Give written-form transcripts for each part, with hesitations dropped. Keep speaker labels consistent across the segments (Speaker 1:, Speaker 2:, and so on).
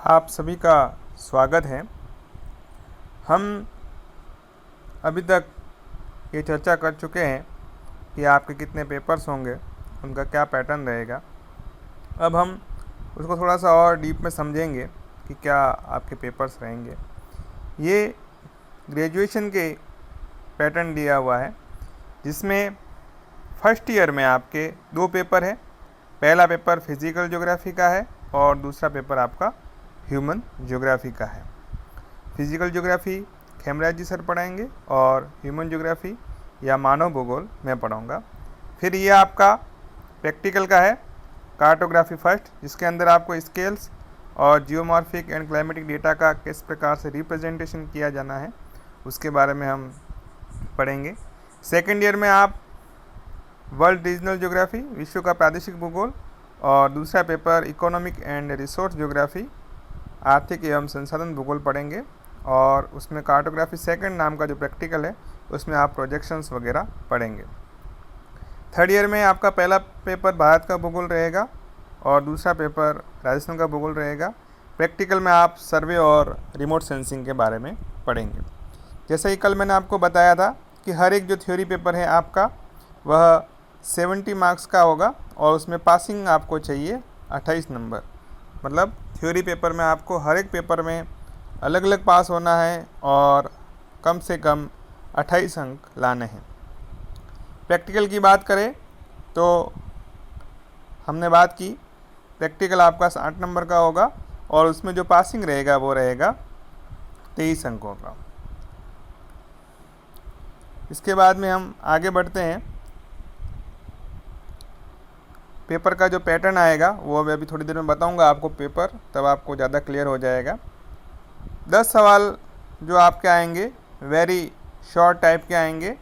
Speaker 1: आप सभी का स्वागत है। हम अभी तक ये चर्चा कर चुके हैं कि आपके कितने पेपर्स होंगे, उनका क्या पैटर्न रहेगा। अब हम उसको थोड़ा सा और डीप में समझेंगे कि क्या आपके पेपर्स रहेंगे। ये ग्रेजुएशन के पैटर्न दिया हुआ है, जिसमें फर्स्ट ईयर में आपके दो पेपर है। पहला पेपर फिज़िकल ज्योग्राफी का है और दूसरा पेपर आपका ह्यूमन ज्योग्राफी का है। फिज़िकल ज्योग्राफी खेमराज जी सर पढ़ाएंगे और ह्यूमन ज्योग्राफी या मानव भूगोल मैं पढ़ाऊँगा। फिर ये आपका प्रैक्टिकल का है, कार्टोग्राफी फर्स्ट, जिसके अंदर आपको स्केल्स और जियोमॉर्फिक एंड क्लाइमेटिक डेटा का किस प्रकार से रिप्रेजेंटेशन किया जाना है उसके बारे में हम पढ़ेंगे। सेकेंड ईयर में आप वर्ल्ड रीजनल ज्योग्राफी, विश्व का प्रादेशिक भूगोल, और दूसरा paper economic and resource geography, आर्थिक एवं संसाधन भूगोल पढ़ेंगे। और उसमें कार्टोग्राफी सेकंड नाम का जो प्रैक्टिकल है उसमें आप प्रोजेक्शंस वगैरह पढ़ेंगे। थर्ड ईयर में आपका पहला पेपर भारत का भूगोल रहेगा और दूसरा पेपर राजस्थान का भूगोल रहेगा। प्रैक्टिकल में आप सर्वे और रिमोट सेंसिंग के बारे में पढ़ेंगे। जैसे ही कल मैंने आपको बताया था कि हर एक जो थ्योरी पेपर है आपका वह 70 मार्क्स का होगा और उसमें पासिंग आपको चाहिए 28 नंबर। मतलब थ्योरी पेपर में आपको हर एक पेपर में अलग अलग पास होना है और कम से कम 28 अंक लाने हैं। प्रैक्टिकल की बात करें तो हमने बात की, प्रैक्टिकल आपका 60 नंबर का होगा और उसमें जो पासिंग रहेगा वो रहेगा 23 अंकों का। इसके बाद में हम आगे बढ़ते हैं। पेपर का जो पैटर्न आएगा वो मैं अभी थोड़ी देर में बताऊंगा आपको पेपर, तब आपको ज़्यादा क्लियर हो जाएगा। 10 सवाल जो आपके आएंगे वेरी शॉर्ट टाइप के आएंगे,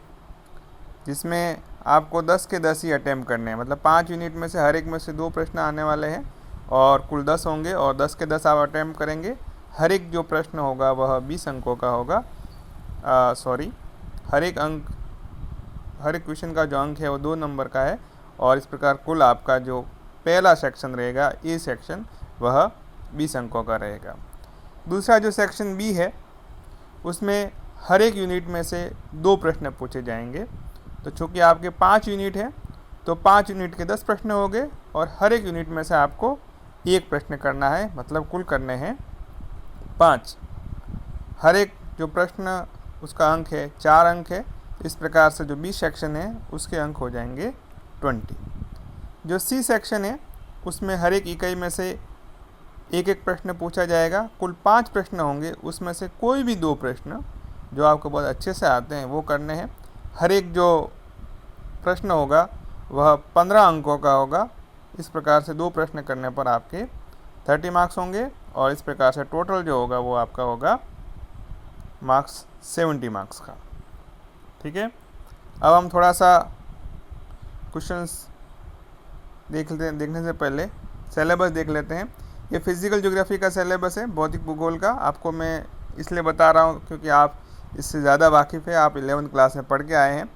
Speaker 1: जिसमें आपको 10 के 10 ही अटैम्प्ट करने हैं। मतलब 5 यूनिट में से हर एक में से 2 प्रश्न आने वाले हैं और कुल 10 होंगे और 10 के 10 आप अटैम्प्ट करेंगे। हर एक जो प्रश्न होगा वह 20 अंकों का होगा। हर एक क्वेश्चन का जो अंक है वो 2 नंबर का है और इस प्रकार कुल आपका जो पहला सेक्शन रहेगा ए सेक्शन वह 20 अंकों का रहेगा। दूसरा जो सेक्शन बी है उसमें हर एक यूनिट में से 2 प्रश्न पूछे जाएंगे। तो चूँकि आपके 5 यूनिट हैं तो 5 यूनिट के 10 प्रश्न होंगे और हर एक यूनिट में से आपको 1 प्रश्न करना है, मतलब कुल करने हैं 5। हर एक जो प्रश्न उसका अंक है 4 अंक है। इस प्रकार से जो बी सेक्शन है उसके अंक हो जाएंगे 20। जो सी सेक्शन है उसमें हर एक इकाई में से एक एक प्रश्न पूछा जाएगा। कुल 5 प्रश्न होंगे, उसमें से कोई भी 2 प्रश्न जो आपको बहुत अच्छे से आते हैं वो करने हैं। हर एक जो प्रश्न होगा वह 15 अंकों का होगा। इस प्रकार से 2 प्रश्न करने पर आपके 30 मार्क्स होंगे और इस प्रकार से टोटल जो होगा वो आपका होगा मार्क्स 70 मार्क्स का। ठीक है, अब हम थोड़ा सा क्वेश्चंस देखने से पहले सिलेबस देख लेते हैं। ये फिज़िकल ज्योग्राफी का सिलेबस है, भौतिक भूगोल का। आपको मैं इसलिए बता रहा हूँ क्योंकि आप इससे ज़्यादा वाकिफ़ है, आप 11वीं क्लास में पढ़ के आए हैं।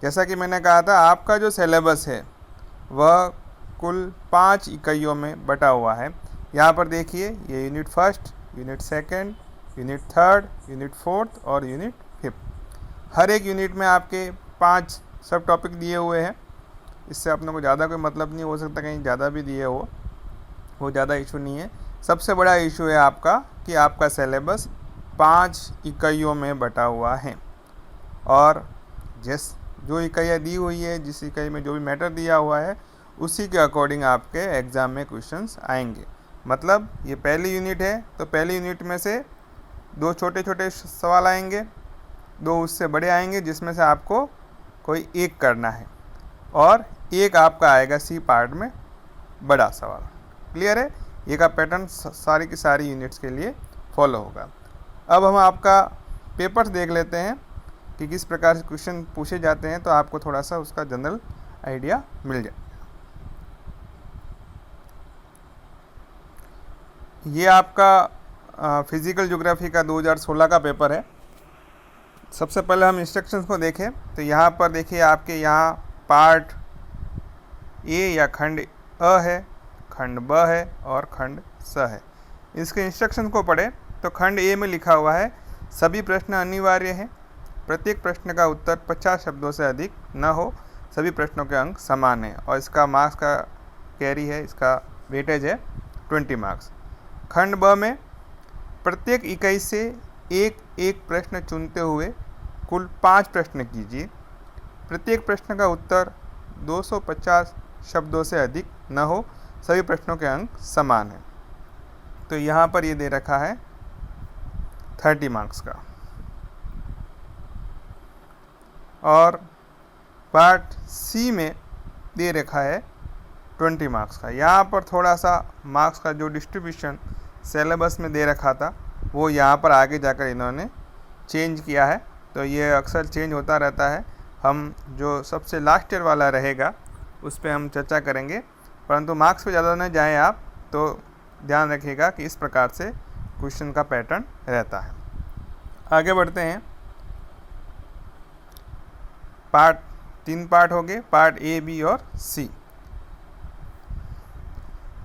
Speaker 1: जैसा कि मैंने कहा था, आपका जो सिलेबस है वह कुल 5 इकाइयों में बटा हुआ है। यहाँ पर देखिए, ये unit first, unit second, unit third, unit fourth और यूनिट फिफ्थ। हर एक यूनिट में आपके 5 सब टॉपिक दिए हुए हैं। इससे अपने को ज़्यादा कोई मतलब नहीं हो सकता, कहीं ज़्यादा भी दिए हो, वो ज़्यादा इशू नहीं है। सबसे बड़ा इशू है आपका कि आपका सिलेबस 5 इकाइयों में बटा हुआ है और जो इकाइयाँ दी हुई है, जिस इकाई में जो भी मैटर दिया हुआ है उसी के अकॉर्डिंग आपके एग्ज़ाम में क्वेश्चंस आएंगे। मतलब ये पहली यूनिट है तो पहली यूनिट में से 2 छोटे छोटे सवाल आएंगे, 2 उससे बड़े आएंगे, जिसमें से आपको कोई एक करना है और एक आपका आएगा सी पार्ट में बड़ा सवाल। क्लियर है? ये का पैटर्न सारी की सारी यूनिट्स के लिए फॉलो होगा। अब हम आपका पेपर्स देख लेते हैं कि किस प्रकार से क्वेश्चन पूछे जाते हैं, तो आपको थोड़ा सा उसका जनरल आइडिया मिल जाए। ये आपका फिज़िकल ज्योग्राफी का 2016 का पेपर है। सबसे पहले हम इंस्ट्रक्शंस को देखें तो यहाँ पर देखिए, आपके यहाँ पार्ट ए या खंड अ है, खंड ब है और खंड स है। इसके इंस्ट्रक्शन को पढ़े तो खंड ए में लिखा हुआ है सभी प्रश्न अनिवार्य हैं, प्रत्येक प्रश्न का उत्तर 50 शब्दों से अधिक न हो, सभी प्रश्नों के अंक समान हैं और इसका मार्क्स का कैरी है, इसका वेटेज है 20 मार्क्स। खंड ब में प्रत्येक इकाई से एक एक प्रश्न चुनते हुए कुल 5 प्रश्न कीजिए, प्रत्येक प्रश्न का उत्तर 250 शब्दों से अधिक न हो, सभी प्रश्नों के अंक समान हैं। तो यहाँ पर ये दे रखा है 30 मार्क्स का। और पार्ट सी में दे रखा है 20 मार्क्स का। यहाँ पर थोड़ा सा मार्क्स का जो डिस्ट्रीब्यूशन सिलेबस में दे रखा था वो यहाँ पर आगे जाकर इन्होंने चेंज किया है, तो ये अक्सर चेंज होता रहता है। हम जो सबसे लास्ट ईयर वाला रहेगा उस पर हम चर्चा करेंगे, परंतु मार्क्स पे ज़्यादा न जाएं आप, तो ध्यान रखिएगा कि इस प्रकार से क्वेश्चन का पैटर्न रहता है। आगे बढ़ते हैं। पार्ट 3 पार्ट हो गए, पार्ट ए, बी और सी।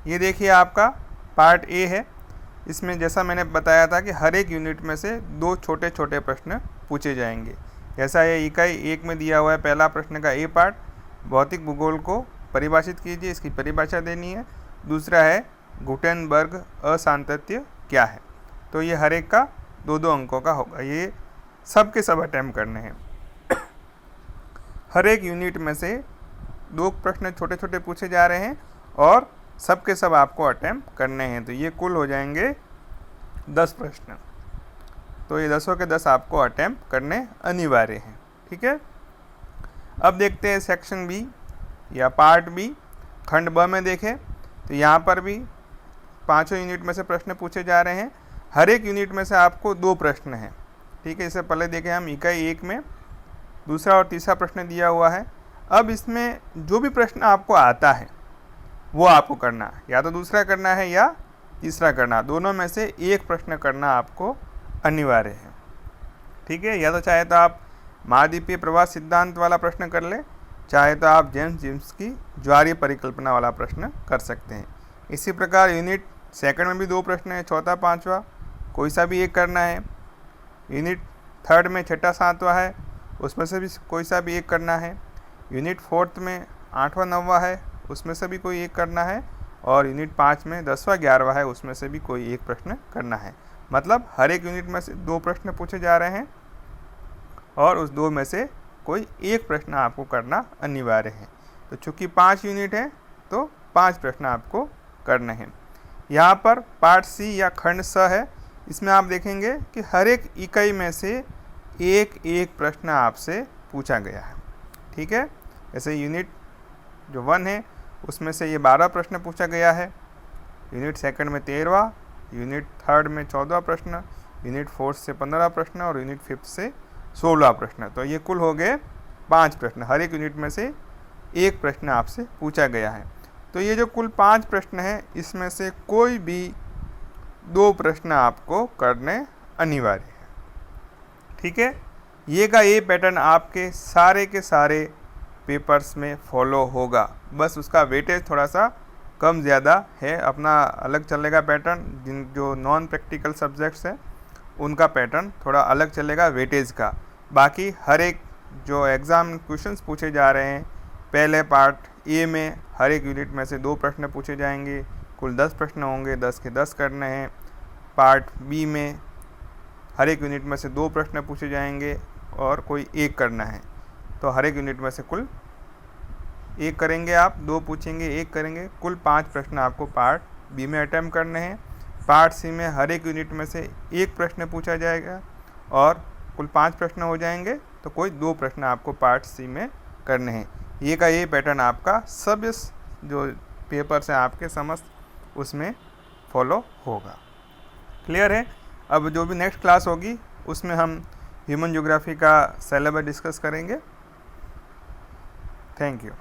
Speaker 1: ये देखिए आपका पार्ट ए है। इसमें जैसा मैंने बताया था कि हर एक यूनिट में से 2 छोटे छोटे प्रश्न पूछे जाएंगे। जैसा ये इकाई 1 में दिया हुआ है, पहला प्रश्न का ए पार्ट, भौतिक भूगोल को परिभाषित कीजिए, इसकी परिभाषा देनी है। दूसरा है गुटेनबर्ग असातत्य क्या है। तो ये हर एक का 2-2 अंकों का होगा। ये सब के सब अटैम्प्ट करने हैं। हर एक यूनिट में से 2 प्रश्न छोटे छोटे पूछे जा रहे हैं और सब के सब आपको अटैम्प्ट करने हैं। तो ये कुल हो जाएंगे 10 प्रश्न। तो ये 10 के 10 आपको अटैम्प्ट करने अनिवार्य हैं। ठीक है। अब देखते हैं सेक्शन बी या पार्ट बी। खंड ब में देखें तो यहाँ पर भी 5 यूनिट में से प्रश्न पूछे जा रहे हैं। हर एक यूनिट में से आपको 2 प्रश्न हैं। ठीक है। इससे पहले देखें हम इकाई 1 में दूसरा और तीसरा प्रश्न दिया हुआ है। अब इसमें जो भी प्रश्न आपको आता है वो आपको करना है, या तो दूसरा करना है या तीसरा करना, दोनों में से एक प्रश्न करना आपको अनिवार्य है। ठीक है। या तो चाहे तो आप महाद्वीपीय प्रवास सिद्धांत वाला प्रश्न कर ले, चाहे तो आप जेम्स की ज्वारीय परिकल्पना वाला प्रश्न कर सकते हैं। इसी प्रकार यूनिट सेकंड में भी 2 प्रश्न हैं, चौथा 5वां, कोई सा भी एक करना है। यूनिट थर्ड में 6ठा 7वां है, उसमें से भी कोई सा भी एक करना है। यूनिट 4th में 8वां 9वां है, उसमें से भी कोई एक करना है। और यूनिट 5 में 10वां 11वां है, उसमें से भी कोई एक प्रश्न करना है। मतलब हर एक यूनिट में से 2 प्रश्न पूछे जा रहे हैं और उस 2 में से कोई एक प्रश्न आपको करना अनिवार्य है। तो चूँकि 5 यूनिट है तो 5 प्रश्न आपको करने हैं। यहाँ पर पार्ट सी या खंड स है। इसमें आप देखेंगे कि हर एक इकाई में से एक एक प्रश्न आपसे पूछा गया है। ठीक है। जैसे यूनिट जो 1 है उसमें से ये 12 प्रश्न पूछा गया है, यूनिट सेकंड में 13वां, यूनिट थर्ड में 14वां प्रश्न, यूनिट 4th से 15वां प्रश्न और यूनिट 5th से 16वां प्रश्न। तो ये कुल हो गए 5 प्रश्न। हर एक यूनिट में से एक प्रश्न आपसे पूछा गया है। तो ये जो कुल 5 प्रश्न हैं इसमें से कोई भी 2 प्रश्न आपको करने अनिवार्य है। ठीक है। ये का ये पैटर्न आपके सारे के सारे पेपर्स में फॉलो होगा, बस उसका वेटेज थोड़ा सा कम ज़्यादा है, अपना अलग चलेगा पैटर्न। जिन जो नॉन प्रैक्टिकल सब्जेक्ट्स हैं उनका पैटर्न थोड़ा अलग चलेगा वेटेज का। बाकी हर एक जो एग्ज़ाम क्वेश्चंस पूछे जा रहे हैं, पहले पार्ट ए में हर एक यूनिट में से 2 प्रश्न पूछे जाएंगे, कुल 10 प्रश्न होंगे, 10 के 10 करने हैं। पार्ट बी में हर एक यूनिट में से 2 प्रश्न पूछे जाएंगे और कोई एक करना है। तो हर एक यूनिट में से कुल 1 करेंगे आप, 2 पूछेंगे, 1 करेंगे, कुल 5 प्रश्न आपको पार्ट बी में अटैम्प्ट करने हैं। पार्ट सी में हर एक यूनिट में से 1 प्रश्न पूछा जाएगा और कुल 5 प्रश्न हो जाएंगे, तो कोई 2 प्रश्न आपको पार्ट सी में करने हैं। ये का ये पैटर्न आपका सब इस जो पेपर्स हैं आपके समस्त उसमें फॉलो होगा। क्लियर है। अब जो भी नेक्स्ट क्लास होगी उसमें हम ह्यूमन ज्योग्राफी का सिलेबस डिस्कस करेंगे। Thank you.